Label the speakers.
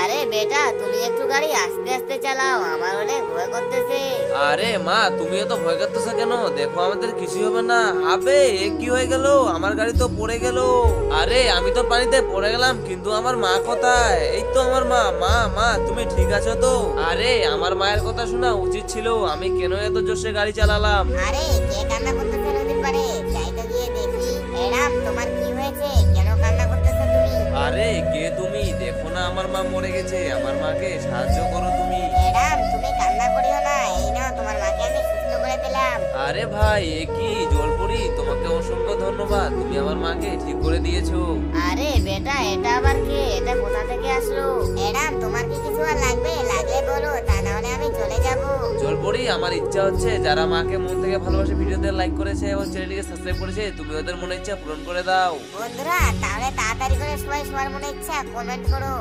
Speaker 1: আরে বেটা, তুমি একটু গাড়ি আস্তে আস্তে চালাও, আমার অনেক ভয় করতেছে।
Speaker 2: আরে মা, তুমিও তো ভয় করতেছো কেন? দেখো আমাদের কিছু হবে না। আবে এ কি হয়ে গেল? আমার গাড়ি তো পড়ে গেল। আরে আমি তো পানিতে পড়ে গেলাম, কিন্তু আমার মা কোথায়? এই তো আমার মা। মা মা, তুমি ঠিক আছো তো? আরে আমার মায়ের কথা শোনা উচিত ছিল, আমি কেন এত জোরে গাড়ি চালালাম?
Speaker 1: আরে কে কান্না করতেছে নদীর পাড়ে? যাই তো গিয়ে দেখি। এরাম, তোমার কি হয়েছে? কেন কান্না করতেছো তুমি?
Speaker 2: আরে কে তুমি? দেখো না আমার মা মরে গেছে, আমার মাকে সাহায্য করো তুমি।
Speaker 1: এরাম, তুমি কান্না করিও না, এই নাও তোমার মাকে আমি সুস্থ করে দিলাম।
Speaker 2: আরে ভাই, এ কি জলপরি, তোমাকে অসংখ্য ধন্যবাদ, তুমি আমার মাকে ঠিক করে দিয়েছো।
Speaker 1: আরে বেটা, এটা আবার কে? এটা কোথা থেকে আসলো? এরাম, তোমার কি কিছু আর লাগবে? লাগলে বলো, তা না হলে আমি চলে যাব।
Speaker 2: জলপরি, আমার ইচ্ছা হচ্ছে যারা মাকে মন থেকে ভালোবাসে, ভিডিওতে লাইক করেছে এবং চ্যানেলটিকে সাবস্ক্রাইব করেছে, তুমি ওদের মনে ইচ্ছা পূরণ করে দাও।
Speaker 1: বন্ধুরা, তাহলে তাড়াতাড়ি করে সবাই সবার মনে ইচ্ছা কমেন্ট করো।